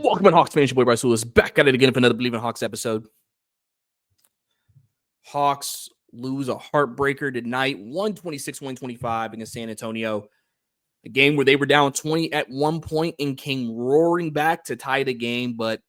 Welcome in, Hawks fans. Your boy Bryce Willis back at it again for another Believe in Hawks episode. Hawks lose a heartbreaker tonight, 126-125 against San Antonio. A game where they were down 20 at one point and came roaring back to tie the game, but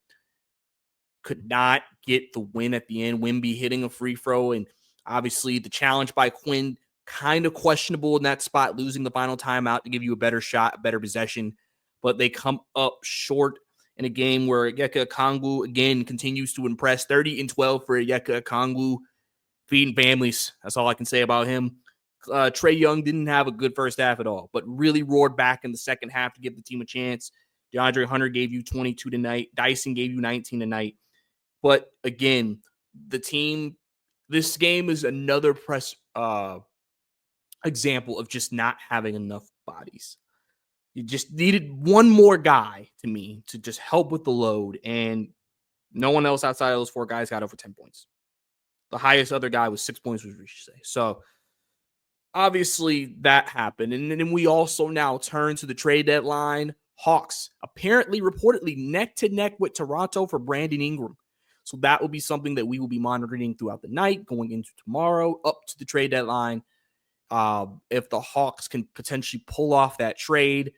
could not get the win at the end. Wemby hitting a free throw, and obviously the challenge by Quinn kind of questionable in that spot, losing the final timeout to give you a better shot, a better possession, but they come up short in a game where Okongwu again continues to impress. 30-12 for Okongwu, feeding families. That's all I can say about him. Trae Young didn't have a good first half at all, but really roared back in the second half to give the team a chance. DeAndre Hunter gave you 22 tonight. Dyson gave you 19 tonight. But again, the team, this game is another example of just not having enough bodies. You just needed one more guy, to me, to just help with the load, and no one else outside of those four guys got over 10 points. The highest other guy was 6 points, we should say. So, obviously, that happened. And then we also now turn to the trade deadline. Hawks, apparently, reportedly, neck-to-neck with Toronto for Brandon Ingram. So that will be something that we will be monitoring throughout the night, going into tomorrow, up to the trade deadline. If the Hawks can potentially pull off that trade,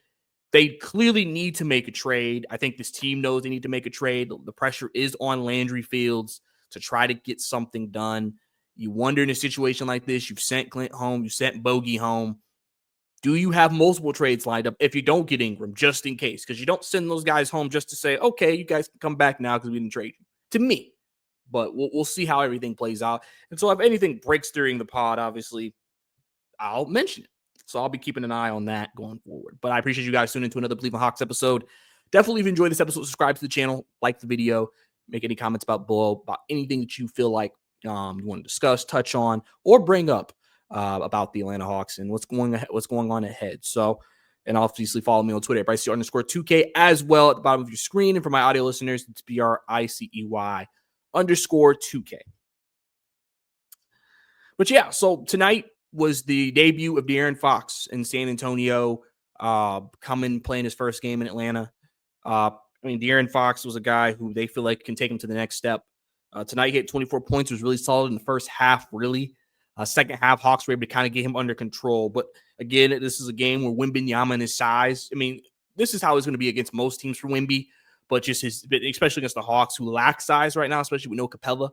they clearly need to make a trade. I think this team knows they need to make a trade. The pressure is on Landry Fields to try to get something done. You wonder in a situation like this, you've sent Clint home, you sent Bogey home. Do you have multiple trades lined up if you don't get Ingram, just in case? Because you don't send those guys home just to say, okay, you guys can come back now because we didn't trade you. To me. But we'll see how everything plays out. And so if anything breaks during the pod, obviously, I'll mention it. So I'll be keeping an eye on that going forward. But I appreciate you guys tuning into another Believe in Hawks episode. Definitely, if you enjoyed this episode, subscribe to the channel, like the video, make any comments about anything that you feel like you want to discuss, touch on, or bring up about the Atlanta Hawks and what's going on ahead. So, and obviously follow me on Twitter at Bryce_2K as well at the bottom of your screen. And for my audio listeners, it's BRICEY_2K. But yeah, so tonight was the debut of De'Aaron Fox in San Antonio, playing his first game in Atlanta. De'Aaron Fox was a guy who they feel like can take him to the next step. Tonight he hit 24 points, was really solid in the first half, really. Second half, Hawks were able to kind of get him under control. But again, this is a game where Wembanyama and his size, this is how it's going to be against most teams for Wemby, but especially against the Hawks who lack size right now, especially with no Capella.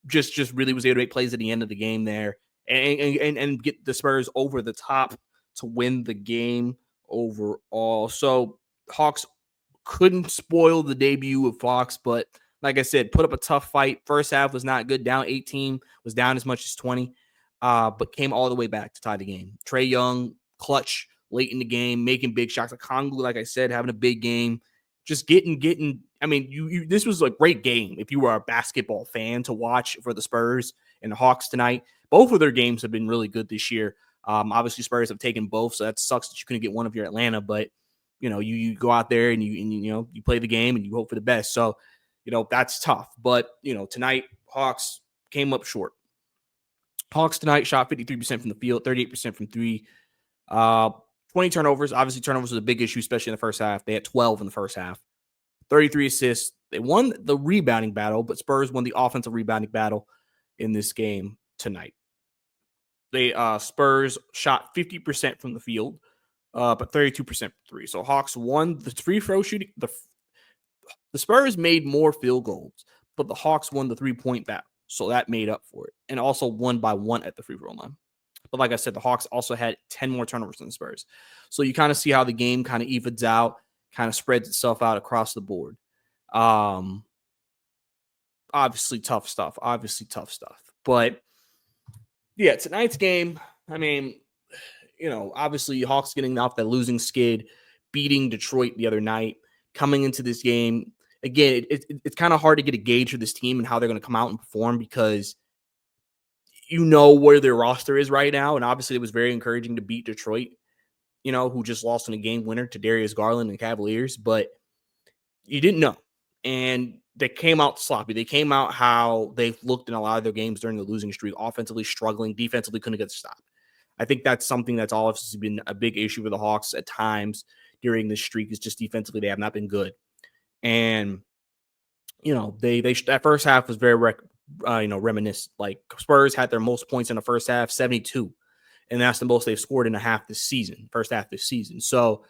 Just really was able to make plays at the end of the game there and get the Spurs over the top to win the game overall. So Hawks couldn't spoil the debut of Fox, but like I said, put up a tough fight. First half was not good. Down 18, was down as much as 20, but came all the way back to tie the game. Trae Young, clutch late in the game, making big shots. Okongwu, like I said, having a big game. Just getting. This was a great game if you were a basketball fan to watch for the Spurs and the Hawks tonight. Both of their games have been really good this year. Obviously, Spurs have taken both, so that sucks that you couldn't get one of your Atlanta. But you go out there and you play the game and you hope for the best. So that's tough. But tonight Hawks came up short. Hawks tonight shot 53% from the field, 38% from three. 20 turnovers. Obviously, turnovers was a big issue, especially in the first half. They had 12 in the first half. 33 assists. They won the rebounding battle, but Spurs won the offensive rebounding battle in this game tonight. Spurs shot 50% from the field, but 32% from three. So Hawks won the free throw shooting. The Spurs made more field goals, but the Hawks won the three-point battle. So that made up for it. And also won by one at the free throw line. But like I said, the Hawks also had 10 more turnovers than the Spurs. So you kind of see how the game kind of evens out, kind of spreads itself out across the board. Obviously tough stuff. But yeah, tonight's game, obviously Hawks getting off that losing skid, beating Detroit the other night, coming into this game. Again, it's kind of hard to get a gauge for this team and how they're going to come out and perform because where their roster is right now. And obviously it was very encouraging to beat Detroit, who just lost in a game winner to Darius Garland and Cavaliers, but you didn't know. And they came out sloppy. They came out how they've looked in a lot of their games during the losing streak, offensively struggling, defensively couldn't get the stop. I think that's something that's always been a big issue for the Hawks at times during this streak is just defensively they have not been good. And, they that first half was very, reminiscent. Like Spurs had their most points in the first half, 72. And that's the most they've scored in a half this season, first half this season. So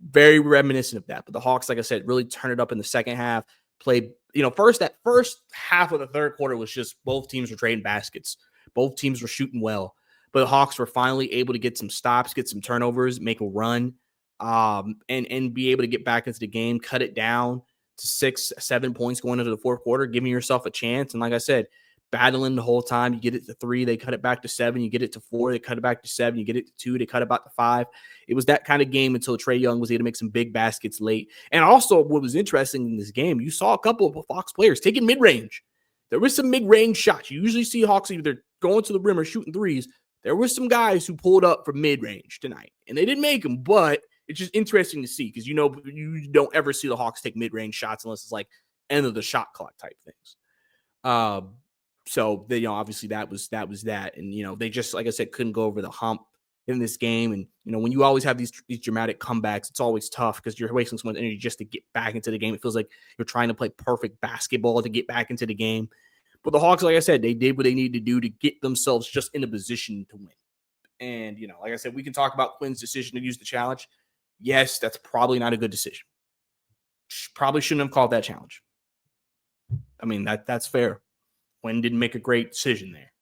very reminiscent of that. But the Hawks, like I said, really turned it up in the second half. Played, that first half of the third quarter was just both teams were trading baskets. Both teams were shooting well. But the Hawks were finally able to get some stops, get some turnovers, make a run, and be able to get back into the game, cut it down to 6-7 points going into the fourth quarter, giving yourself a chance. And like I said, battling the whole time. You get it to 3, they cut it back to 7. You get it to 4, they cut it back to 7. You get it to 2, they cut it back to 5. It was that kind of game until Trae Young was able to make some big baskets late. And also, what was interesting in this game, you saw a couple of Hawks players taking mid-range. There was some mid-range shots. You usually see Hawks either going to the rim or shooting threes. There were some guys who pulled up from mid-range tonight, and they didn't make them, but it's just interesting to see because, you don't ever see the Hawks take mid-range shots unless it's like end of the shot clock type things. So they, obviously that was that. And, they just, like I said, couldn't go over the hump in this game. And, when you always have these dramatic comebacks, it's always tough because you're wasting so much energy just to get back into the game. It feels like you're trying to play perfect basketball to get back into the game. But the Hawks, like I said, they did what they needed to do to get themselves just in a position to win. And, like I said, we can talk about Quinn's decision to use the challenge. Yes, that's probably not a good decision. Probably shouldn't have called that challenge. I mean, that's fair. Quinn didn't make a great decision there.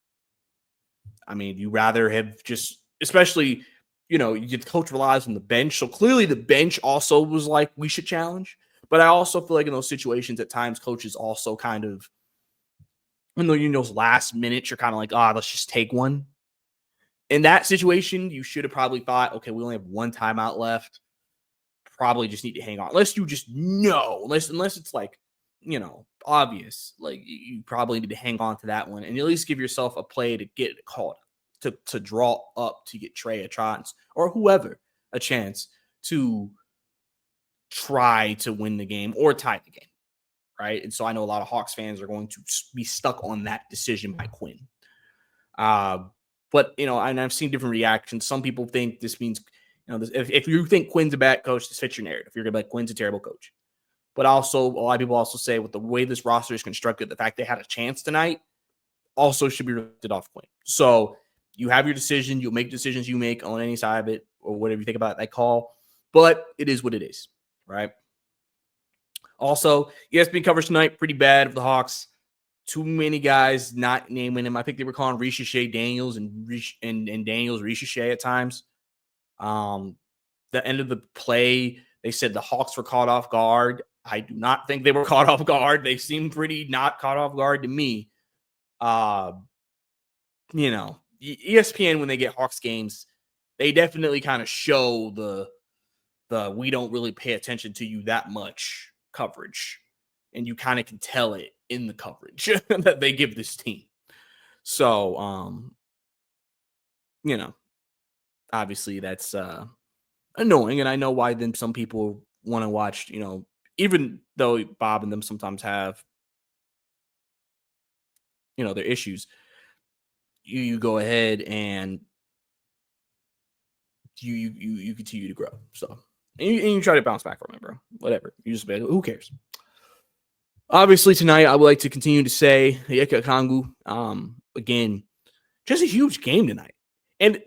I mean, you rather have just, especially, the coach relies on the bench. So clearly the bench also was like, we should challenge. But I also feel like in those situations at times, coaches also kind of, when those last minutes, you're kind of like, let's just take one. In that situation, you should have probably thought, okay, we only have one timeout left. Probably just need to hang on. Unless you just know, unless it's like, obvious, like you probably need to hang on to that one and at least give yourself a play to get called to draw up to get Trae a chance or whoever a chance to try to win the game or tie the game, right? And so I know a lot of Hawks fans are going to be stuck on that decision by Quinn. But and I've seen different reactions. Some people think this means, if you think Quinn's a bad coach, this fits your narrative. You're gonna be like, Quinn's a terrible coach. But also, a lot of people also say with the way this roster is constructed, the fact they had a chance tonight also should be reflected off Quinn. So you have your decision. You'll make decisions you make on any side of it or whatever you think about that call. But it is what it is, right? Also, ESPN coverage tonight, pretty bad of the Hawks. Too many guys not naming him. I think they were calling Riche Daniels and Daniels Riche at times. The end of the play, they said the Hawks were caught off guard. I do not think they were caught off guard. They seem pretty not caught off guard to me. ESPN, when they get Hawks games, they definitely kind of show the we don't really pay attention to you that much coverage. And you kind of can tell it in the coverage that they give this team. So, obviously that's annoying. And I know why then some people want to watch, even though Bob and them sometimes have, their issues, you go ahead and you continue to grow. So, and you try to bounce back from it, bro. Whatever. You just, who cares? Obviously, tonight, I would like to continue to say Okongwu, again, just a huge game tonight. And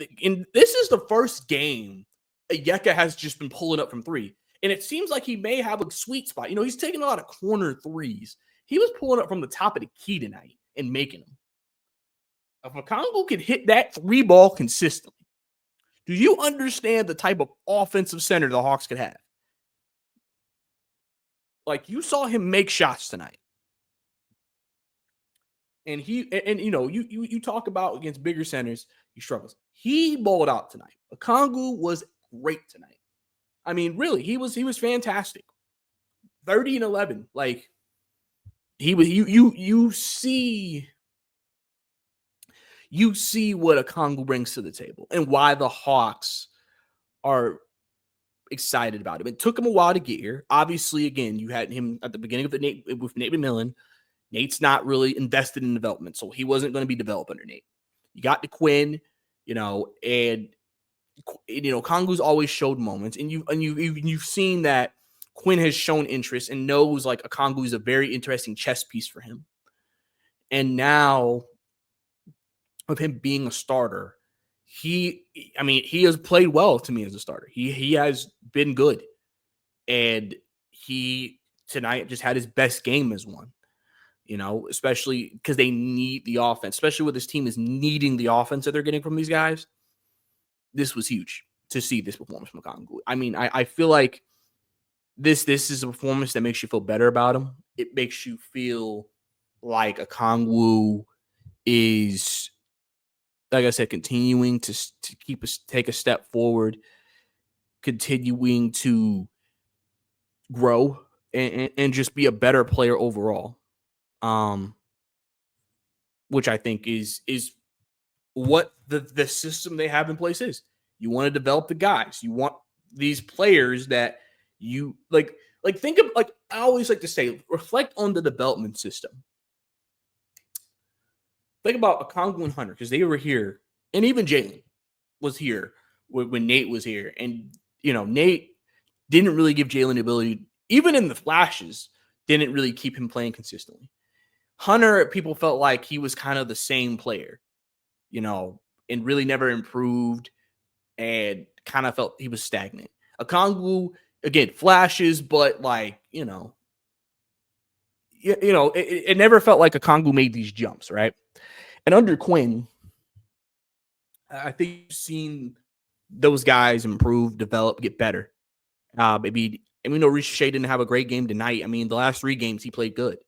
this is the first game Yeka has just been pulling up from 3. And it seems like he may have a sweet spot. He's taking a lot of corner threes. He was pulling up from the top of the key tonight and making them. If Okongwu can hit that 3 ball consistently, do you understand the type of offensive center the Hawks could have? Like, you saw him make shots tonight. And you talk about against bigger centers, he struggles. He balled out tonight. Okongwu was great tonight. I mean, really, he was fantastic. 30 and 11. Like, he was you see what Okongwu brings to the table and why the Hawks are excited about him. It took him a while to get here. Obviously, again, you had him at the beginning of with Nate McMillan. Nate's not really invested in development, so he wasn't going to be developed under Nate. You got to Quinn, and Okongwu's always showed moments, and you've seen that Quinn has shown interest and knows like Okongwu is a very interesting chess piece for him. And now, with him being a starter, he has played well to me as a starter. He has been good. And he tonight just had his best game as one, especially because they need the offense, especially with this team is needing the offense that they're getting from these guys. This was huge to see this performance from Okongwu. I mean, I feel like this is a performance that makes you feel better about him. It makes you feel like Okongwu is, like I said, continuing to take a step forward, continuing to grow and just be a better player overall. Which I think is what the system they have in place is. You want to develop the guys. You want these players that you like think of, like I always like to say, reflect on the development system. Think about Okongwu and Hunter because they were here, and even Jalen was here when Nate was here. And, Nate didn't really give Jalen the ability, even in the flashes, didn't really keep him playing consistently. Hunter, people felt like he was kind of the same player, and really never improved and kind of felt he was stagnant. Okongwu, again, flashes, but it never felt like Okongwu made these jumps, right? And under Quinn, I think you've seen those guys improve, develop, get better. Maybe, and we know Ricochet didn't have a great game tonight. I mean, the last 3 games he played good.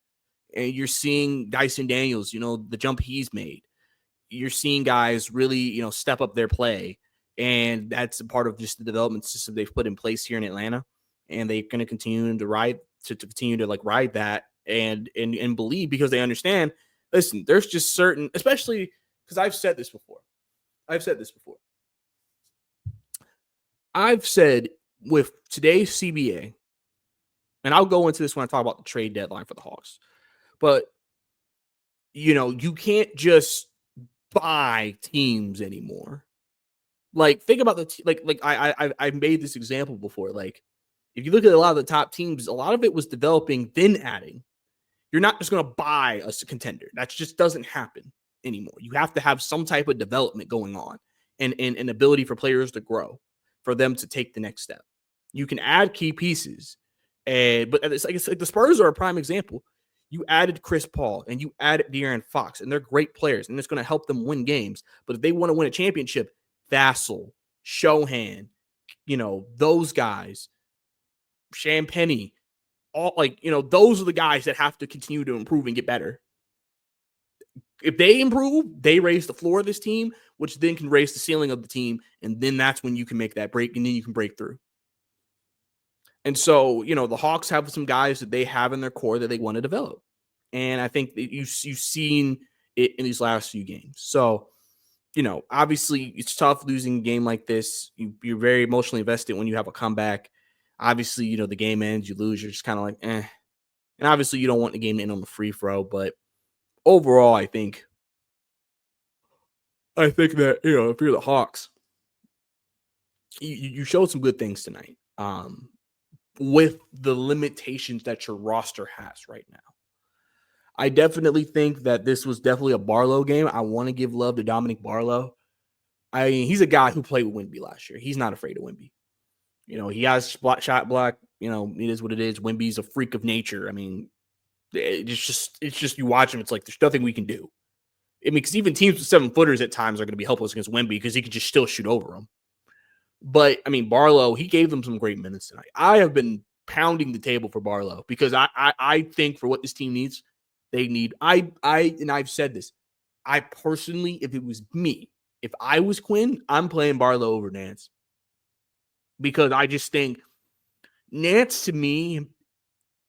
And you're seeing Dyson Daniels, the jump he's made. You're seeing guys really, step up their play. And that's a part of just the development system they've put in place here in Atlanta. And they're going to continue to ride that and believe, because they understand, listen, there's just certain, especially because I've said with today's CBA, and I'll go into this when I talk about the trade deadline for the Hawks, but you can't just buy teams anymore. Like, think about I made this example before. Like, if you look at a lot of the top teams, a lot of it was developing, then adding. You're not just going to buy a contender. That just doesn't happen anymore. You have to have some type of development going on and an ability for players to grow, for them to take the next step. You can add key pieces, but it's like the Spurs are a prime example. You added Chris Paul and you added De'Aaron Fox, and they're great players, and it's going to help them win games. But if they want to win a championship, Vassell, Shohan, those guys, Champagnie, all those are the guys that have to continue to improve and get better. If they improve, they raise the floor of this team, which then can raise the ceiling of the team. And then that's when you can make that break, and then you can break through. And so, the Hawks have some guys that they have in their core that they want to develop. And I think that you've seen it in these last few games. So, obviously it's tough losing a game like this. You're very emotionally invested when you have a comeback. Obviously, the game ends, you lose, you're just kind of like, eh. And obviously you don't want the game to end on the free throw, but overall, I think that, if you're the Hawks, you showed some good things tonight. With the limitations that your roster has right now. I definitely think that this was definitely a Barlow game. I want to give love to Dominic Barlow. I mean, he's a guy who played with Wemby last year. He's not afraid of Wemby. He has shot block. It is what it is. Wemby's a freak of nature. I mean, it's just you watch him. It's like there's nothing we can do. I mean, because even teams with 7-footers at times are going to be helpless against Wemby because he can just still shoot over them. But I mean, Barlow, he gave them some great minutes tonight. I have been pounding the table for Barlow because I think for what this team needs, they need. And I've said this. I personally, if it was me, if I was Quinn, I'm playing Barlow over Nance. Because I just think Nance, to me,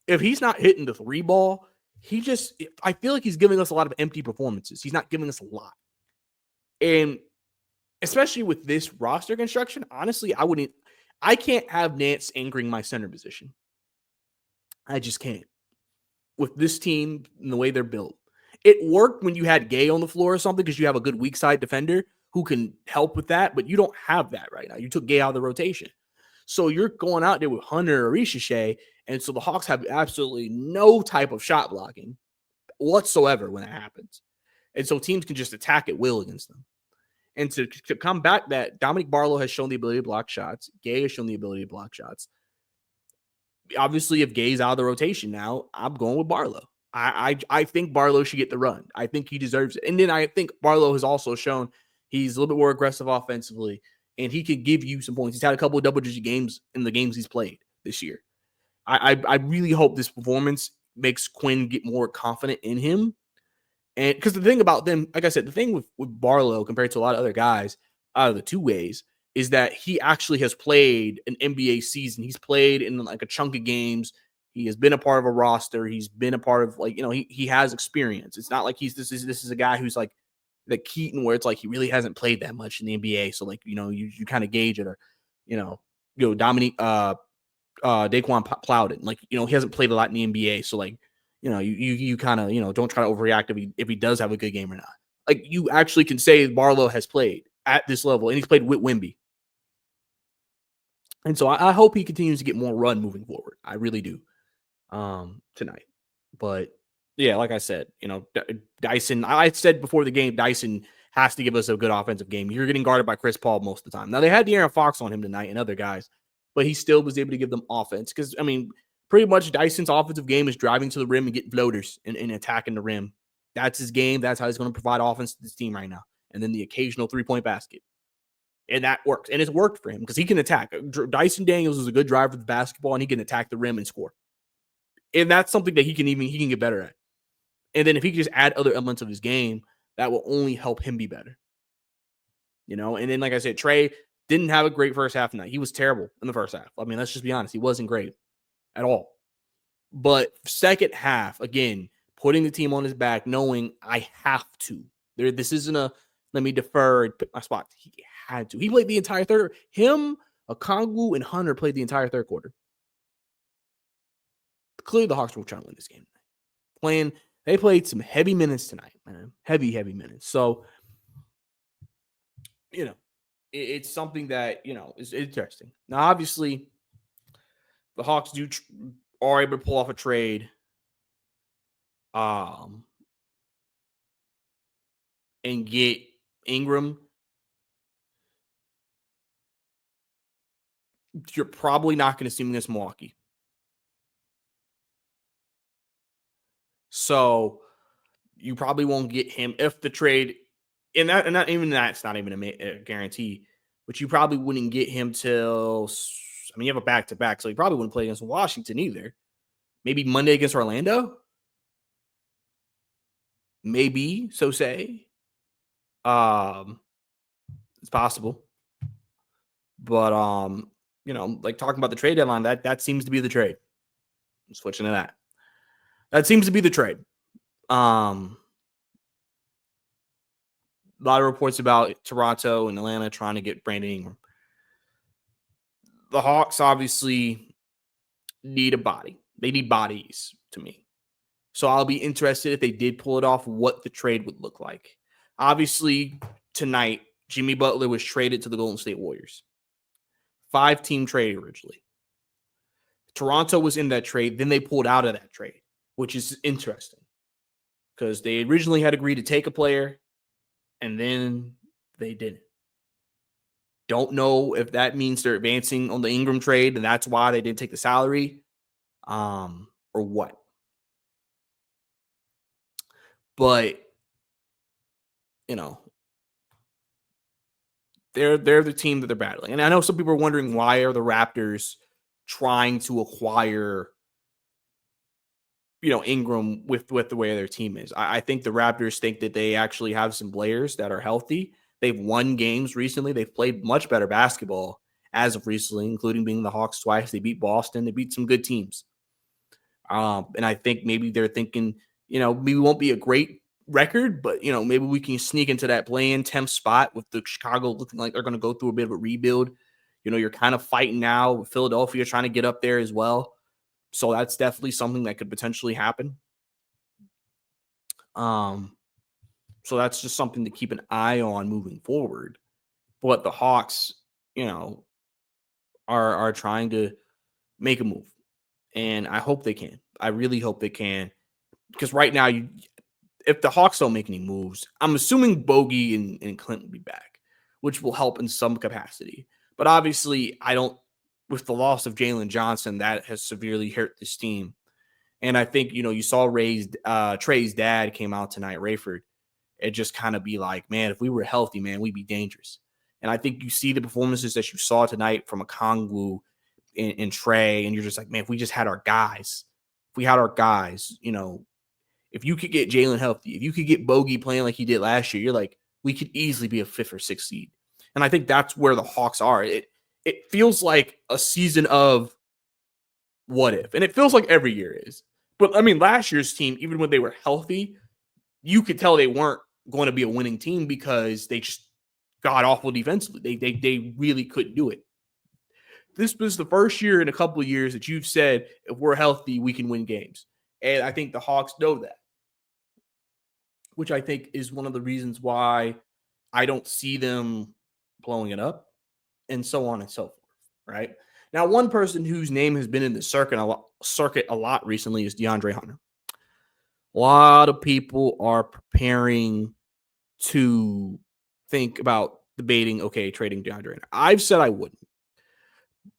if he's not hitting the 3 ball, I feel like he's giving us a lot of empty performances. He's not giving us a lot. And especially with this roster construction, honestly, I can't have Nance anchoring my center position. I just can't. With this team and the way they're built. It worked when you had Gay on the floor or something because you have a good weak side defender who can help with that, but you don't have that right now. You took Gay out of the rotation. So you're going out there with Hunter or Ricochet, and so the Hawks have absolutely no type of shot blocking whatsoever when it happens. And so teams can just attack at will against them. And to combat that, Dominic Barlow has shown the ability to block shots. Gay has shown the ability to block shots. Obviously, if Gay's out of the rotation now, I'm going with Barlow. I think Barlow should get the run. I think he deserves it. And then I think Barlow has also shown he's a little bit more aggressive offensively, and he could give you some points. He's had a couple of double-digit games in the games he's played this year. I really hope this performance makes Quinn get more confident in him. And because the thing about them, like I said, the thing with Barlow compared to a lot of other guys out of the two ways is that he actually has played an NBA season. He's played in like a chunk of games. He has been a part of a roster. He's been a part of he has experience. It's not like this is a guy who's like the Keaton where it's like he really hasn't played that much in the NBA. So like you kind of gauge it or Dominique Daquan Plowden. Like, he hasn't played a lot in the NBA. So like, you kind of, don't try to overreact if he does have a good game or not. Like, you actually can say Barlow has played at this level and he's played with Wemby. And so I hope he continues to get more run moving forward. I really do tonight. But yeah, like I said, Dyson, I said before the game, Dyson has to give us a good offensive game. You're getting guarded by Chris Paul most of the time. Now they had De'Aaron Fox on him tonight and other guys, but he still was able to give them offense. Because, pretty much Dyson's offensive game is driving to the rim and getting floaters and attacking the rim. That's his game. That's how he's going to provide offense to this team right now. And then the occasional 3-point basket. And that works. And it's worked for him because he can attack. Dyson Daniels is a good driver of the basketball, and he can attack the rim and score. And that's something that he can get better at. And then if he can just add other elements of his game, that will only help him be better. And then, like I said, Trey didn't have a great first half tonight. He was terrible in the first half. Let's just be honest. He wasn't great at all. But second half, again, putting the team on his back, knowing I have to. This isn't a let me defer and pick my spot. He had to. He played the entire third. Him, Okongwu, and Hunter played the entire third quarter. Clearly, the Hawks were trying to win this game tonight. They played some heavy minutes tonight, man. Heavy minutes. So, it's something that, is interesting. Now, obviously, the Hawks are able to pull off a trade. And get Ingram. You're probably not going to see him against Milwaukee. So you probably won't get him if the trade, and that's not even a guarantee, but you probably wouldn't get him till, you have a back-to-back, so you probably wouldn't play against Washington either. Maybe Monday against Orlando? Maybe, so say. It's possible. But, like talking about the trade deadline, that seems to be the trade. I'm switching to that. That seems to be the trade. A lot of reports about Toronto and Atlanta trying to get Brandon Ingram. The Hawks obviously need a body. They need bodies to me. So I'll be interested if they did pull it off, what the trade would look like. Obviously, tonight, Jimmy Butler was traded to the Golden State Warriors. 5-team trade originally. Toronto was in that trade. Then they pulled out of that trade, which is interesting because they originally had agreed to take a player and then they didn't. Don't know if that means they're advancing on the Ingram trade and that's why they didn't take the salary or what. But, they're the team that they're battling. And I know some people are wondering, why are the Raptors trying to acquire, Ingram with the way their team is? I think the Raptors think that they actually have some players that are healthy. They've won games recently. They've played much better basketball as of recently, including being the Hawks twice. They beat Boston. They beat some good teams. And I think maybe they're thinking, maybe it won't be a great record, but, maybe we can sneak into that play-in 10th spot with the Chicago looking like they're going to go through a bit of a rebuild. You're kind of fighting now with Philadelphia trying to get up there as well. So that's definitely something that could potentially happen. So that's just something to keep an eye on moving forward. But the Hawks, are trying to make a move. And I hope they can. I really hope they can. Because right now, if the Hawks don't make any moves, I'm assuming Bogey and Clint will be back, which will help in some capacity. But obviously, with the loss of Jalen Johnson, that has severely hurt this team. And I think, you saw Trey's dad came out tonight, Rayford, and just kind of be like, man, if we were healthy, man, we'd be dangerous. And I think you see the performances that you saw tonight from Okongwu and Trey, and you're just like, man, if we just had our guys, if you could get Jalen healthy, if you could get Bogey playing like he did last year, you're like, we could easily be a 5th or 6th seed. And I think that's where the Hawks are. It feels like a season of what if, and it feels like every year is. But I mean, last year's team, even when they were healthy, you could tell they weren't going to be a winning team because they just got awful defensively. They really couldn't do it. This was the first year in a couple of years that you've said, if we're healthy, we can win games. And I think the Hawks know that, which I think is one of the reasons why I don't see them blowing it up and so on and so forth, right? Now, one person whose name has been in the circuit a lot recently is DeAndre Hunter. A lot of people are preparing to think about debating, okay, trading DeAndre Hunter. I've said I wouldn't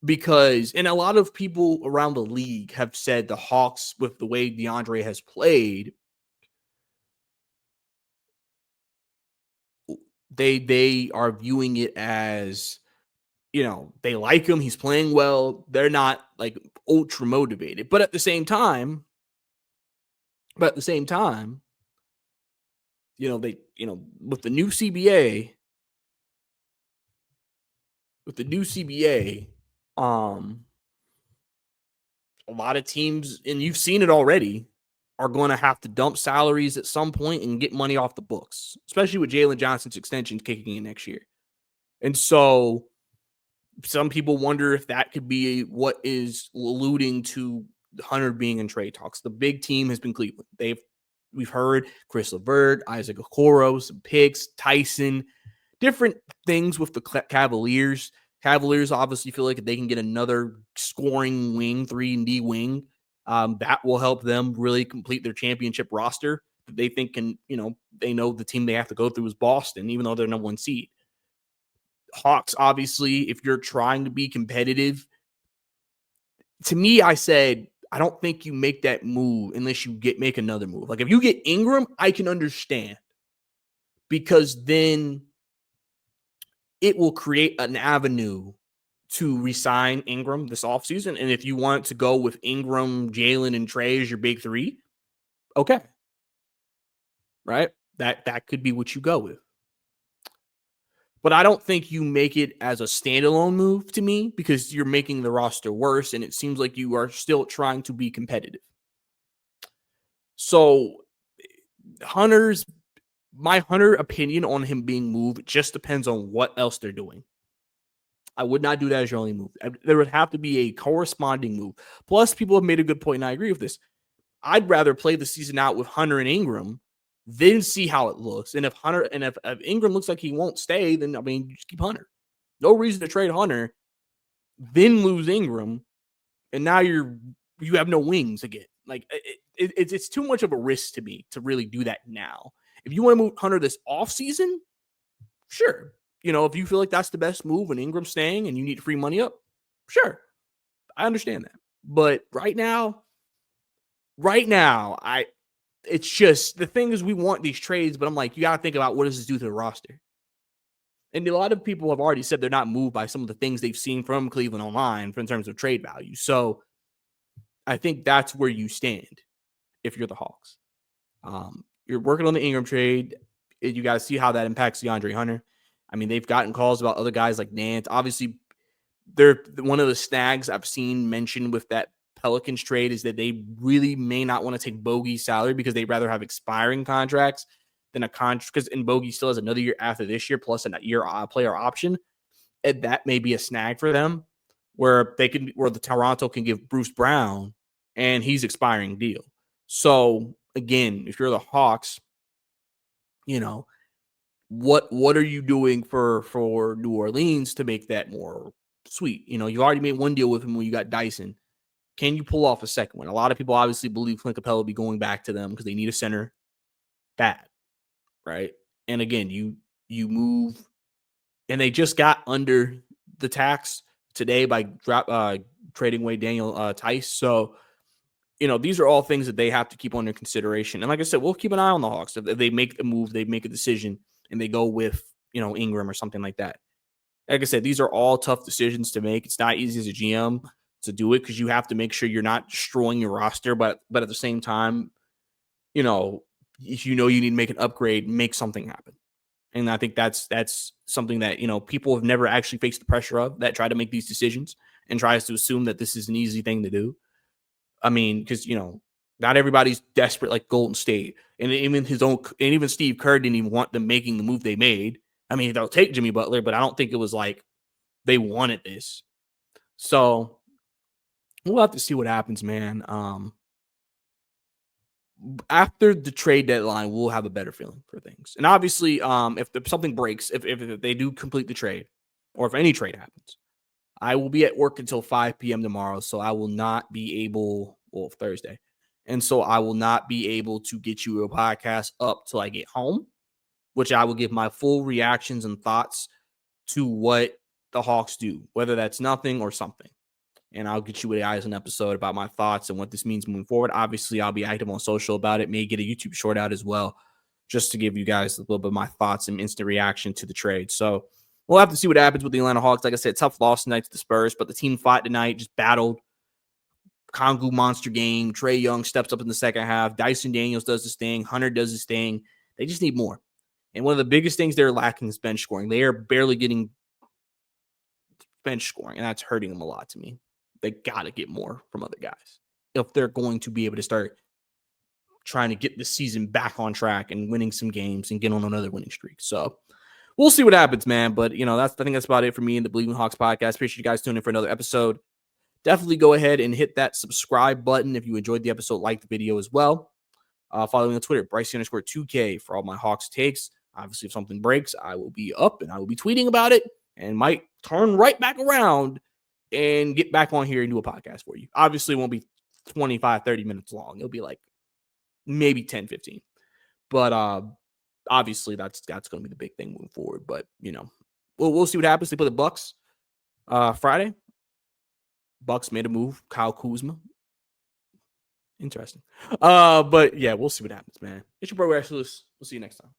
because, and a lot of people around the league have said the Hawks, with the way DeAndre has played, they are viewing it as, they like him. He's playing well. They're not like ultra motivated, but at the same time, with the new CBA, a lot of teams, and you've seen it already, are going to have to dump salaries at some point and get money off the books, especially with Jalen Johnson's extension kicking in next year. And so some people wonder if that could be what is alluding to Hunter being in trade talks. The big team has been Cleveland. We've heard Chris LeVert, Isaac Okoro, some picks, Tyson, different things with the Cavaliers. Cavaliers obviously feel like if they can get another scoring wing, 3-and-D wing, that will help them really complete their championship roster. They think they know the team they have to go through is Boston, even though they're number 1 seed. Hawks, obviously, if you're trying to be competitive, to me, I said, I don't think you make that move unless you make another move. Like if you get Ingram, I can understand, because then it will create an avenue to resign Ingram this offseason. And if you want to go with Ingram, Jalen, and Trey as your big 3, okay. Right? That could be what you go with. But I don't think you make it as a standalone move to me, because you're making the roster worse, and it seems like you are still trying to be competitive. So my Hunter opinion on him being moved just depends on what else they're doing. I would not do that as your only move. There would have to be a corresponding move. Plus, people have made a good point, and I agree with this. I'd rather play the season out with Hunter and Ingram, then see how it looks. And if Ingram looks like he won't stay, then you just keep Hunter. No reason to trade Hunter, then lose Ingram, and now you have no wings again. Like it's too much of a risk to me to really do that now. If you want to move Hunter this offseason, sure. If you feel like that's the best move and Ingram's staying and you need to free money up, sure. I understand that. But right now, it's just, the thing is, we want these trades, but I'm like, you got to think about, what does this do to the roster? And a lot of people have already said they're not moved by some of the things they've seen from Cleveland online in terms of trade value. So I think that's where you stand if you're the Hawks. You're working on the Ingram trade. You got to see how that impacts DeAndre Hunter. They've gotten calls about other guys like Nance. Obviously, they're one of the snags I've seen mentioned with that Pelicans trade is that they really may not want to take Bogey's salary, because they'd rather have expiring contracts than a contract, because Bogey still has another year after this year plus a year player option. And that may be a snag for them, where the Toronto can give Bruce Brown and he's expiring deal. So again, if you're the Hawks, what are you doing for New Orleans to make that more Sweet. You already made one deal with him when you got Dyson. Can you pull off a second one? A lot of people obviously believe Clint Capella will be going back to them because they need a center bad, right? And again, you move, and they just got under the tax today by trading away Daniel Tice. So, these are all things that they have to keep under consideration. And like I said, we'll keep an eye on the Hawks. If they make the move, they make a decision, and they go with, Ingram or something like that. Like I said, these are all tough decisions to make. It's not easy as a GM to do it because you have to make sure you're not destroying your roster, but at the same time, if you need to make an upgrade, make something happen. And I think that's something that, people have never actually faced the pressure of, that try to make these decisions and tries to assume that this is an easy thing to do. I mean, because, not everybody's desperate like Golden State. And even Steve Kerr didn't even want them making the move they made. I mean, they'll take Jimmy Butler, but I don't think it was like they wanted this. So we'll have to see what happens, man. After the trade deadline, we'll have a better feeling for things. And obviously, if something breaks, if they do complete the trade, or if any trade happens, I will be at work until 5 p.m. tomorrow. So I will not be able, Thursday. And so I will not be able to get you a podcast up till I get home, which I will give my full reactions and thoughts to what the Hawks do, whether that's nothing or something. And I'll get you guys an episode about my thoughts and what this means moving forward. Obviously, I'll be active on social about it. May get a YouTube short out as well, just to give you guys a little bit of my thoughts and instant reaction to the trade. So we'll have to see what happens with the Atlanta Hawks. Like I said, tough loss tonight to the Spurs, but the team fought tonight, just battled. Okongwu monster game. Trae Young steps up in the second half. Dyson Daniels does his thing. Hunter does his thing. They just need more. And one of the biggest things they're lacking is bench scoring. They are barely getting bench scoring, and that's hurting them a lot to me. They got to get more from other guys if they're going to be able to start trying to get the season back on track and winning some games and get on another winning streak. So we'll see what happens, man. But, I think that's about it for me in the Bleeding Hawks podcast. Appreciate you guys tuning in for another episode. Definitely go ahead and hit that subscribe button if you enjoyed the episode, like the video as well. Follow me on Twitter, Bryce_2K for all my Hawks takes. Obviously, if something breaks, I will be up and I will be tweeting about it and might turn right back around and get back on here and do a podcast for you. Obviously, it won't be 25, 30 minutes long. It'll be like maybe 10, 15. But obviously, that's going to be the big thing moving forward. But, we'll see what happens. They play the Bucks Friday. Bucks made a move. Kyle Kuzma. Interesting. But, yeah, we'll see what happens, man. It's your bro, We'll see you next time.